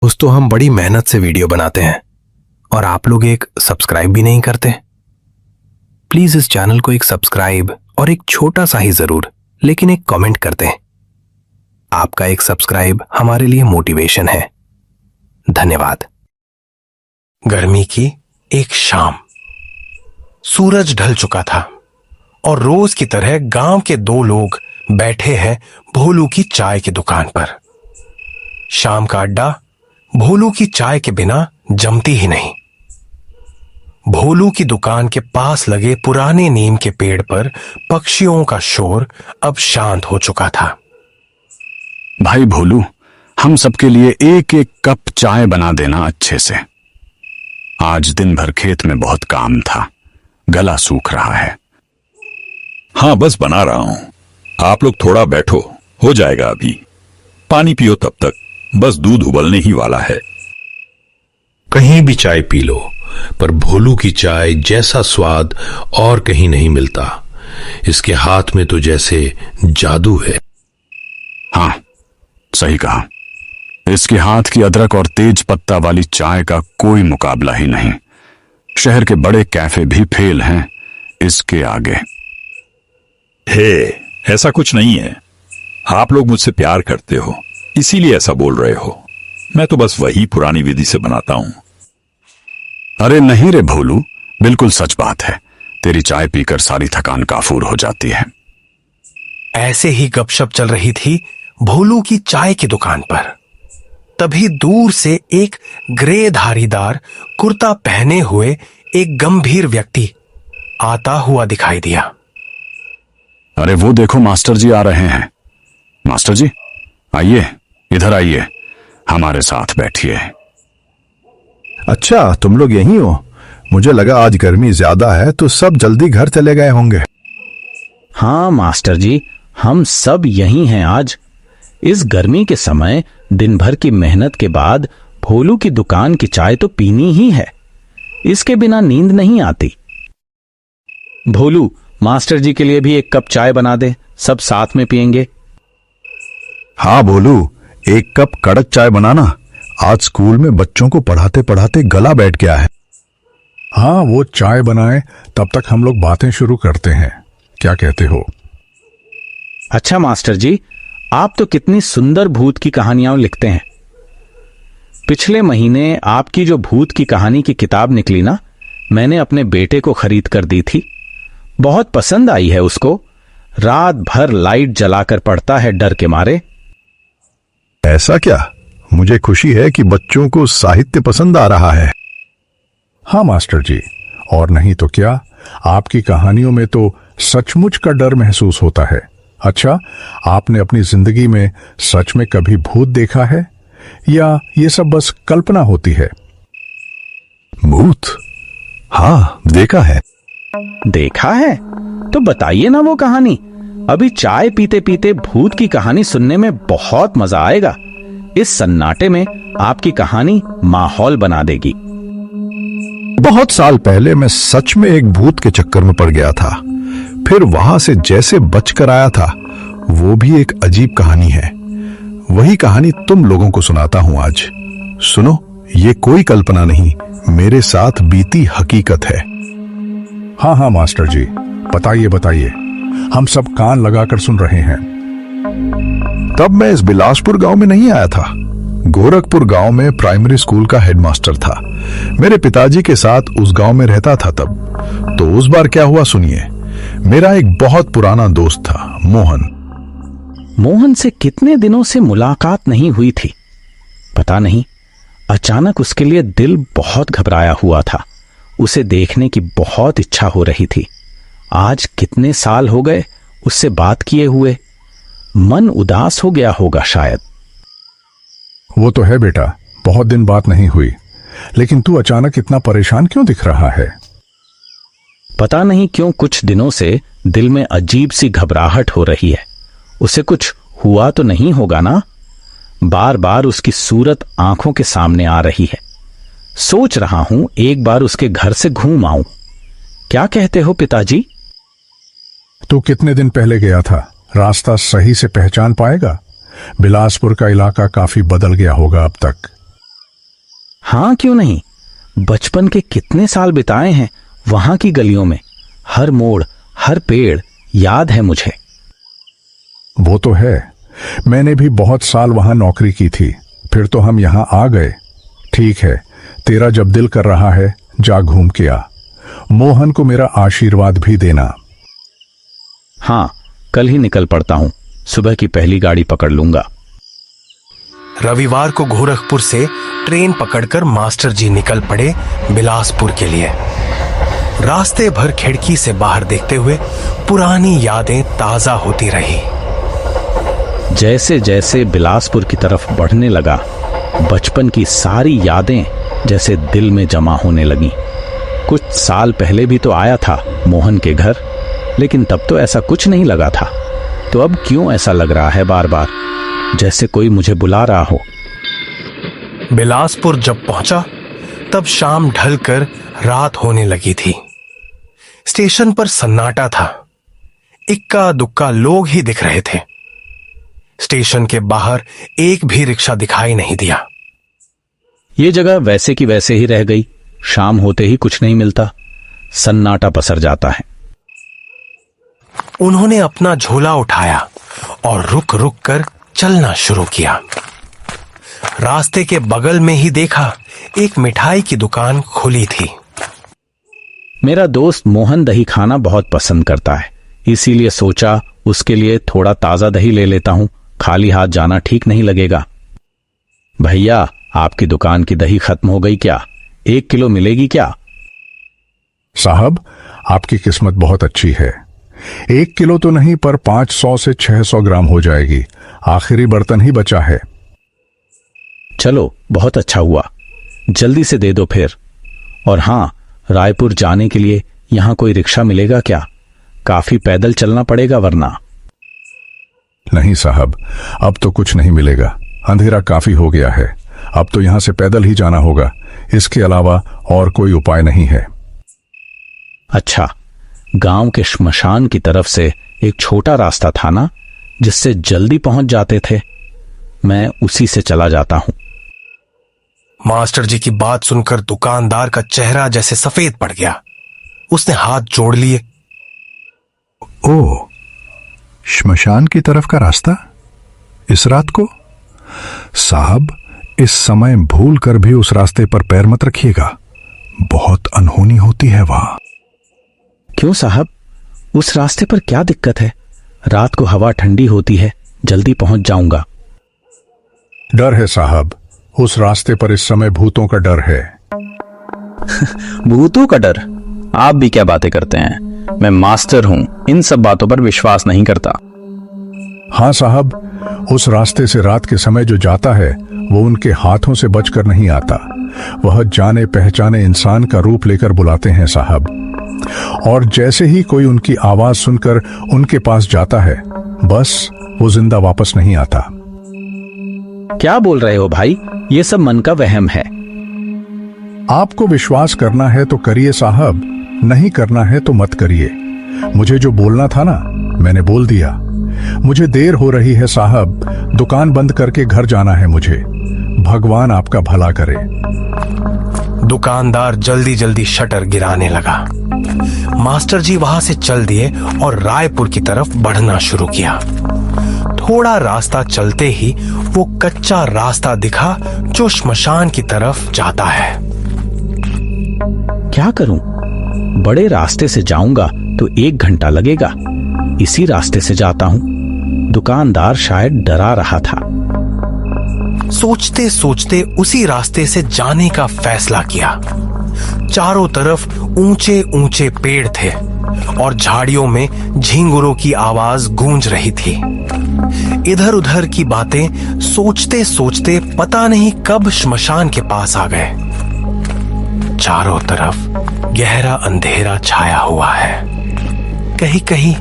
दोस्तों, हम बड़ी मेहनत से वीडियो बनाते हैं और आप लोग एक सब्सक्राइब भी नहीं करते। प्लीज इस चैनल को एक सब्सक्राइब और एक छोटा सा ही जरूर, लेकिन एक कमेंट कर दें। आपका एक सब्सक्राइब हमारे लिए मोटिवेशन है। धन्यवाद। गर्मी की एक शाम, सूरज ढल चुका था और रोज की तरह गांव के दो लोग बैठे हैं भोलू की चाय की दुकान पर। शाम का अड्डा भोलू की चाय के बिना जमती ही नहीं। भोलू की दुकान के पास लगे पुराने नीम के पेड़ पर पक्षियों का शोर अब शांत हो चुका था। भाई भोलू, हम सबके लिए एक एक कप चाय बना देना अच्छे से। आज दिन भर खेत में बहुत काम था, गला सूख रहा है। हाँ, बस बना रहा हूं। आप लोग थोड़ा बैठो, हो जाएगा अभी। पानी पियो तब तक, बस दूध उबलने ही वाला है। कहीं भी चाय पी लो, पर भोलू की चाय जैसा स्वाद और कहीं नहीं मिलता। इसके हाथ में तो जैसे जादू है। हाँ, सही कहा। इसके हाथ की अदरक और तेज पत्ता वाली चाय का कोई मुकाबला ही नहीं। शहर के बड़े कैफे भी फेल हैं इसके आगे। हे, ऐसा कुछ नहीं है। आप लोग मुझसे प्यार करते हो, इसीलिए ऐसा बोल रहे हो। मैं तो बस वही पुरानी विधि से बनाता हूं। अरे नहीं रे भोलू, बिल्कुल सच बात है। तेरी चाय पीकर सारी थकान काफूर हो जाती है। ऐसे ही गपशप चल रही थी भोलू की चाय की दुकान पर। तभी दूर से एक ग्रे धारीदार कुर्ता पहने हुए एक गंभीर व्यक्ति आता हुआ दिखाई दिया। अरे वो देखो, मास्टर जी आ रहे हैं। मास्टर जी, आइए, इधर आइए, हमारे साथ बैठिए। अच्छा, तुम लोग यहीं हो? मुझे लगा आज गर्मी ज्यादा है तो सब जल्दी घर चले गए होंगे। हाँ मास्टर जी, हम सब यहीं हैं आज। इस गर्मी के समय दिन भर की मेहनत के बाद भोलू की दुकान की चाय तो पीनी ही है। इसके बिना नींद नहीं आती। भोलू, मास्टर जी के लिए भी एक कप चाय बना दे, सब साथ में पिएंगे। हाँ भोलू, एक कप कड़क चाय बनाना। आज स्कूल में बच्चों को पढ़ाते पढ़ाते गला बैठ गया है। हाँ, वो चाय बनाए तब तक हम लोग बातें शुरू करते हैं। क्या कहते हो? अच्छा मास्टर जी, आप तो कितनी सुंदर भूत की कहानियां लिखते हैं। पिछले महीने आपकी जो भूत की कहानी की किताब निकली ना, मैंने अपने बेटे को खरीद कर दी थी। बहुत पसंद आई है उसको। रात भर लाइट जलाकर पढ़ता है डर के मारे। ऐसा क्या? मुझे खुशी है कि बच्चों को साहित्य पसंद आ रहा है। हाँ मास्टर जी, और नहीं तो क्या, आपकी कहानियों में तो सचमुच का डर महसूस होता है। अच्छा, आपने अपनी जिंदगी में सच में कभी भूत देखा है या ये सब बस कल्पना होती है? भूत? हाँ, देखा है। देखा है? तो बताइए ना वो कहानी। अभी चाय पीते पीते भूत की कहानी सुनने में बहुत मजा आएगा। इस सन्नाटे में आपकी कहानी माहौल बना देगी। बहुत साल पहले मैं सच में एक भूत के चक्कर में पड़ गया था। फिर वहां से जैसे बचकर आया था, वो भी एक अजीब कहानी है। वही कहानी तुम लोगों को सुनाता हूं आज। सुनो, ये कोई कल्पना नहीं, मेरे साथ बीती हकीकत है। हाँ हाँ मास्टर जी, बताइए बताइए, हम सब कान लगाकर सुन रहे हैं। तब मैं इस बिलासपुर गांव में नहीं आया था। गोरखपुर गांव में प्राइमरी स्कूल का हेडमास्टर था। मेरे पिताजी के साथ उस गांव में रहता था तब। तो उस बार क्या हुआ सुनिए। मेरा एक बहुत पुराना दोस्त था, मोहन। मोहन से कितने दिनों से मुलाकात नहीं हुई थी। पता नहीं, अचानक उसके लिए दिल बहुत घबराया हुआ था। उसे देखने की बहुत इच्छा हो रही थी। आज कितने साल हो गए उससे बात किए हुए। मन उदास हो गया होगा शायद। वो तो है बेटा, बहुत दिन बात नहीं हुई। लेकिन तू अचानक इतना परेशान क्यों दिख रहा है? पता नहीं क्यों कुछ दिनों से दिल में अजीब सी घबराहट हो रही है। उसे कुछ हुआ तो नहीं होगा ना? बार बार उसकी सूरत आंखों के सामने आ रही है। सोच रहा हूं एक बार उसके घर से घूम आऊं। क्या कहते हो पिताजी? तू कितने दिन पहले गया था? रास्ता सही से पहचान पाएगा? बिलासपुर का इलाका काफी बदल गया होगा अब तक। हाँ, क्यों नहीं। बचपन के कितने साल बिताए हैं वहां की गलियों में। हर मोड़, हर पेड़ याद है मुझे। वो तो है, मैंने भी बहुत साल वहां नौकरी की थी, फिर तो हम यहां आ गए। ठीक है, तेरा जब दिल कर रहा है जा घूम के आ। मोहन को मेरा आशीर्वाद भी देना। हाँ, कल ही निकल पड़ता हूं, सुबह की पहली गाड़ी पकड़ लूंगा। रविवार को गोरखपुर से ट्रेन पकड़कर मास्टर जी निकल पड़े बिलासपुर के लिए। रास्ते भर खिड़की से बाहर देखते हुए पुरानी यादें ताजा होती रही। जैसे जैसे बिलासपुर की तरफ बढ़ने लगा, बचपन की सारी यादें जैसे दिल में जमा होने लगीं। कुछ साल पहले भी तो आया था मोहन के घर, लेकिन तब तो ऐसा कुछ नहीं लगा था। तो अब क्यों ऐसा लग रहा है बार बार, जैसे कोई मुझे बुला रहा हो। बिलासपुर जब पहुंचा तब शाम ढलकर रात होने लगी थी। स्टेशन पर सन्नाटा था, इक्का दुक्का लोग ही दिख रहे थे। स्टेशन के बाहर एक भी रिक्शा दिखाई नहीं दिया। ये जगह वैसे की वैसे ही रह गई। शाम होते ही कुछ नहीं मिलता, सन्नाटा पसर जाता है। उन्होंने अपना झोला उठाया और रुक रुक कर चलना शुरू किया। रास्ते के बगल में ही देखा एक मिठाई की दुकान खुली थी। मेरा दोस्त मोहन दही खाना बहुत पसंद करता है, इसीलिए सोचा उसके लिए थोड़ा ताजा दही ले लेता हूं। खाली हाथ जाना ठीक नहीं लगेगा। भैया, आपकी दुकान की दही खत्म हो गई क्या? 1 किलो मिलेगी क्या? साहब, आपकी किस्मत बहुत अच्छी है। 1 किलो तो नहीं, पर 500 से 600 ग्राम हो जाएगी। आखिरी बर्तन ही बचा है। चलो, बहुत अच्छा हुआ, जल्दी से दे दो फिर। और हाँ, रायपुर जाने के लिए यहां कोई रिक्शा मिलेगा क्या? काफी पैदल चलना पड़ेगा वरना। नहीं साहब, अब तो कुछ नहीं मिलेगा। अंधेरा काफी हो गया है, अब तो यहां से पैदल ही जाना होगा। इसके अलावा और कोई उपाय नहीं है। अच्छा, गांव के श्मशान की तरफ से एक छोटा रास्ता था ना, जिससे जल्दी पहुंच जाते थे। मैं उसी से चला जाता हूं। मास्टर जी की बात सुनकर दुकानदार का चेहरा जैसे सफेद पड़ गया। उसने हाथ जोड़ लिए। ओह, श्मशान की तरफ का रास्ता? इस रात को? साहब, इस समय भूल कर भी उस रास्ते पर पैर मत रखिएगा, बहुत अनहोनी होती है वहां। क्यों साहब, उस रास्ते पर क्या दिक्कत है? रात को हवा ठंडी होती है, जल्दी पहुंच जाऊंगा। डर है साहब, उस रास्ते पर इस समय भूतों का डर है। भूतों का डर? आप भी क्या बातें करते हैं? मैं मास्टर हूं, इन सब बातों पर विश्वास नहीं करता। हाँ साहब, उस रास्ते से रात के समय जो जाता है वो उनके हाथों से बचकर नहीं आता। वह जाने पहचाने इंसान का रूप लेकर बुलाते हैं साहब। और जैसे ही कोई उनकी आवाज सुनकर उनके पास जाता है, बस वो जिंदा वापस नहीं आता। क्या बोल रहे हो भाई? ये सब मन का वहम है। आपको विश्वास करना है तो करिए साहब, नहीं करना है तो मत करिए। मुझे जो बोलना था ना, मैंने बोल दिया। मुझे देर हो रही है साहब, दुकान बंद करके घर जाना है मुझे। भगवान आपका भला करे। दुकानदार जल्दी जल्दी शटर गिराने लगा। मास्टर जी वहां से चल दिए और रायपुर की तरफ बढ़ना शुरू किया। थोड़ा रास्ता चलते ही वो कच्चा रास्ता दिखा जो श्मशान की तरफ जाता है। क्या करूं? बड़े रास्ते से जाऊंगा तो 1 घंटा लगेगा। इसी रास्ते से जाता हूं। दुकानदार शायद डरा रहा था। सोचते सोचते उसी रास्ते से जाने का फैसला किया। चारों तरफ ऊंचे ऊंचे पेड़ थे और झाड़ियों में झिंगुरों की आवाज गूंज रही थी। इधर उधर की बातें सोचते सोचते पता नहीं कब श्मशान के पास आ गए। चारों तरफ गहरा अंधेरा छाया हुआ है। कहीं कहीं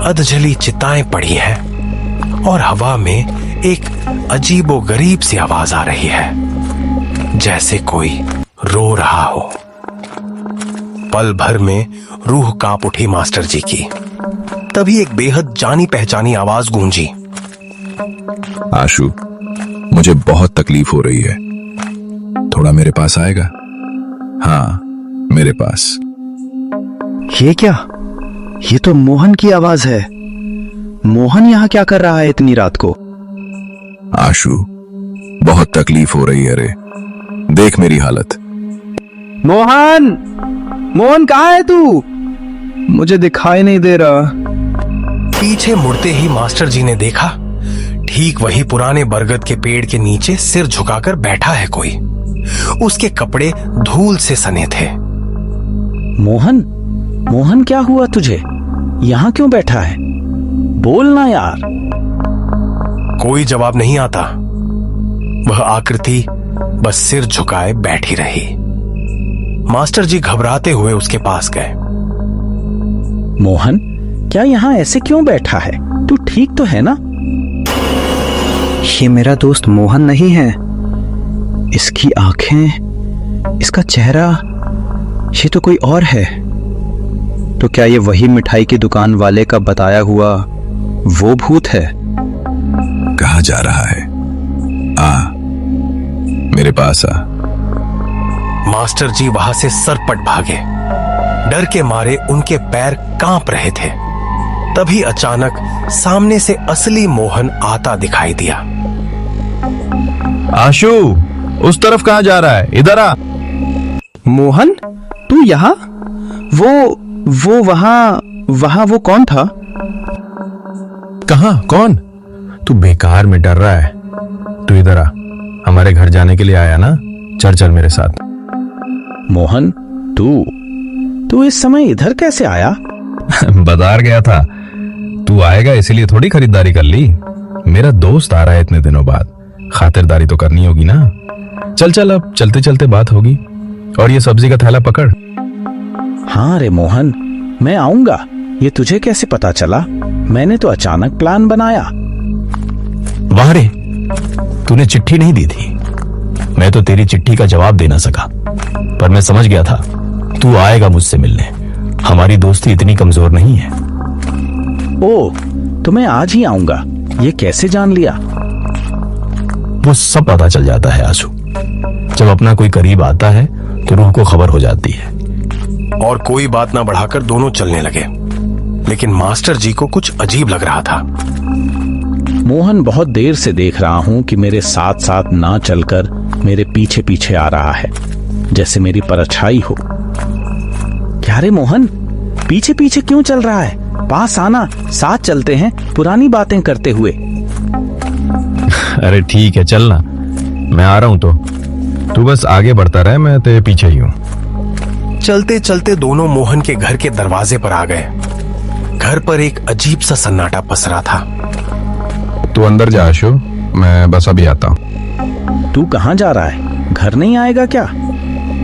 अधजली चिताएं पड़ी हैं और हवा में एक अजीबोगरीब सी आवाज आ रही है, जैसे कोई रो रहा हो। पल भर में रूह कांप उठी मास्टर जी की। तभी एक बेहद जानी पहचानी आवाज गूंजी। आशु, मुझे बहुत तकलीफ हो रही है, थोड़ा मेरे पास आएगा? हाँ, मेरे पास। ये क्या? ये तो मोहन की आवाज है। मोहन यहाँ क्या कर रहा है इतनी रात को? आशु, बहुत तकलीफ हो रही है रे। देख मेरी हालत। मोहन, मोहन कहाँ है तू? मुझे दिखाई नहीं दे रहा। पीछे मुड़ते ही मास्टर जी ने देखा, ठीक वही पुराने बरगद के पेड़ के नीचे सिर झुकाकर बैठा है कोई। उसके कपड़े धूल से सने थे। मोहन, मोहन क्या हुआ तुझे? यहाँ क्यों बैठा है? बोलना यार। कोई जवाब नहीं आता। वह आकृति बस सिर झुकाए बैठी रही। मास्टर जी घबराते हुए उसके पास गए। मोहन, क्या यहाँ ऐसे क्यों बैठा है? तू ठीक तो है ना? ये मेरा दोस्त मोहन नहीं है। इसकी आंखें, इसका चेहरा, ये तो कोई और है। तो क्या ये वही मिठाई की दुकान वाले का बताया हुआ वो भूत है? कहाँ जा रहा है? आ, मेरे पास आ। मास्टर जी वहां से सरपट भागे। डर के मारे उनके पैर कांप रहे थे। तभी अचानक सामने से असली मोहन आता दिखाई दिया। आशु, उस तरफ कहाँ जा रहा है? इधर आ। मोहन, तू यहाँ? वो वहां वो कौन था? कहाँ? कौन? तू बेकार में डर रहा है। तू इधर आ, हमारे घर जाने के लिए आया ना? चल मेरे साथ। मोहन, तू इस समय इधर कैसे आया? बाजार गया था। तू आएगा इसलिए थोड़ी खरीदारी कर ली। मेरा दोस्त आ रहा है इतने दिनों बाद, खातिरदारी तो करनी होगी ना। चल अब चलते चलते बात होगी। और ये सब्जी का थैला पकड़। हाँ रे मोहन, मैं आऊंगा। ये तुझे कैसे पता चला? मैंने तो अचानक प्लान बनाया। वाह रे, तूने चिट्ठी नहीं दी थी। मैं तो तेरी चिट्ठी का जवाब दे ना सका, पर मैं समझ गया था तू आएगा मुझसे मिलने। हमारी दोस्ती इतनी कमजोर नहीं है। ओ, तो मैं आज ही आऊंगा। ये कैसे जान लिया? वो सब पता चल जाता है आशु। जब अपना कोई करीब आता है तो रूह को खबर हो जाती है। और कोई बात ना बढ़ाकर दोनों चलने लगे। लेकिन मास्टर जी को कुछ अजीब लग रहा था। मोहन बहुत देर से देख रहा हूं कि मेरे साथ साथ ना चलकर मेरे पीछे पीछे आ रहा है, जैसे मेरी परछाई हो। क्या रे मोहन, पीछे पीछे क्यों चल रहा है? पास आना, साथ चलते हैं पुरानी बातें करते हुए। अरे ठीक है, चलना, मैं आ रहा हूं। तो तू बस आगे बढ़ता रहे, मैं तेरे पीछे ही हूं। चलते चलते दोनों मोहन के घर के दरवाजे पर आ गए। घर पर एक अजीब सा सन्नाटा पसरा था। तू अंदर जा आशु, मैं बस अभी आता हूं। तू कहां जा रहा है? घर नहीं आएगा क्या?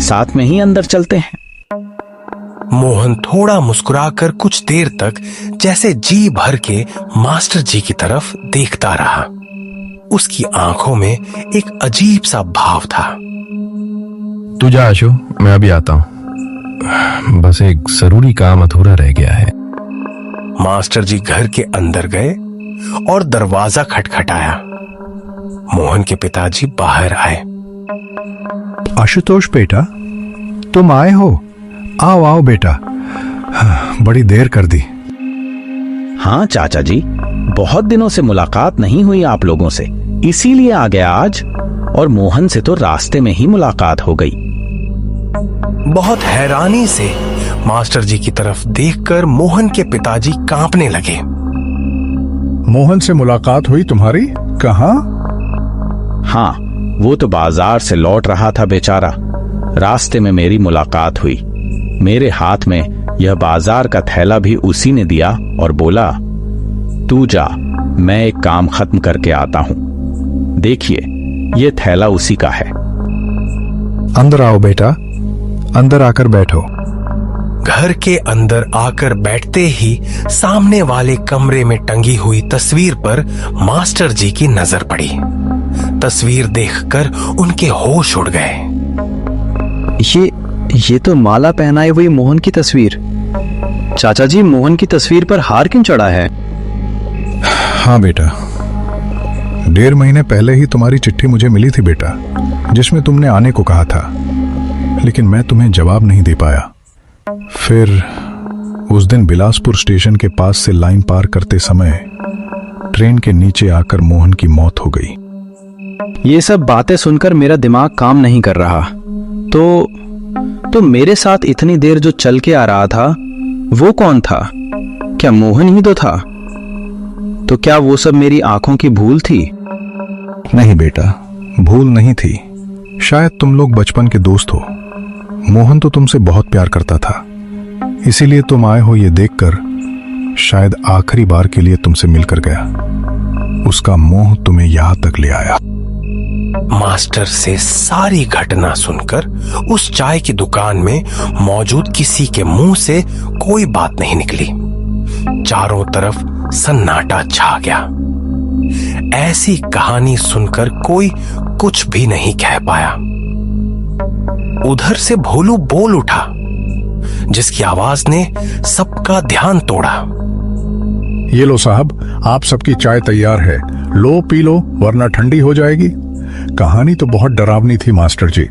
साथ में ही अंदर चलते हैं। मोहन थोड़ा मुस्कुराकर कुछ देर तक जैसे जी भर के मास्टर जी की तरफ देखता रहा। उसकी आंखों में एक अजीब सा भाव था। तू जा आशु, मैं अभी आता हूं। बस एक जरूरी काम अधूरा रह गया है। मास्टर जी घर के अंदर गए और दरवाजा खटखटाया। मोहन के पिताजी बाहर आए। आशुतोष बेटा, तुम आए हो? आओ आओ बेटा, बड़ी देर कर दी। हाँ चाचा जी, बहुत दिनों से मुलाकात नहीं हुई आप लोगों से, इसीलिए आ गया आज। और मोहन से तो रास्ते में ही मुलाकात हो गई। बहुत हैरानी से मास्टर जी की तरफ देखकर मोहन के पिताजी कांपने लगे। मोहन से मुलाकात हुई तुम्हारी? कहाँ? हाँ, वो तो बाजार से लौट रहा था बेचारा। रास्ते में मेरी मुलाकात हुई। मेरे हाथ में यह बाजार का थैला भी उसी ने दिया और बोला, तू जा, मैं एक काम खत्म करके आता हूं। देखिए, ये थैला उसी का है। अंदर आओ बेटा, अंदर आकर बैठो। घर के अंदर आकर बैठते ही सामने वाले कमरे में टंगी हुई तस्वीर पर मास्टर जी की नजर पड़ी। तस्वीर देखकर उनके होश उड़ गए। ये तो माला पहनाए हुई मोहन की तस्वीर। चाचा जी, मोहन की तस्वीर पर हार क्यों चढ़ा है? हाँ बेटा, 1.5 महीने पहले ही तुम्हारी चिट्ठी मुझे मिली थी बेटा, जिसमें तुमने आने को कहा था, लेकिन मैं तुम्हें जवाब नहीं दे पाया। फिर उस दिन बिलासपुर स्टेशन के पास से लाइन पार करते समय ट्रेन के नीचे आकर मोहन की मौत हो गई। ये सब बातें सुनकर मेरा दिमाग काम नहीं कर रहा। तो मेरे साथ इतनी देर जो चल के आ रहा था वो कौन था? क्या मोहन ही तो था? तो क्या वो सब मेरी आंखों की भूल थी? नहीं बेटा, भूल नहीं थी। शायद तुम लोग बचपन के दोस्त हो। मोहन तो तुमसे बहुत प्यार करता था, इसीलिए तुम आए हो ये देखकर शायद आखिरी बार के लिए तुमसे मिलकर गया। उसका मोह तुम्हें यहां तक ले आया। मास्टर से सारी घटना सुनकर उस चाय की दुकान में मौजूद किसी के मुंह से कोई बात नहीं निकली। चारों तरफ सन्नाटा छा गया। ऐसी कहानी सुनकर कोई कुछ भी नहीं कह पाया। उधर से भोलू बोल उठा, जिसकी आवाज ने सबका ध्यान तोड़ा। ये लो साहब, आप सबकी चाय तैयार है। लो पी लो, वरना ठंडी हो जाएगी। कहानी तो बहुत डरावनी थी मास्टर जी।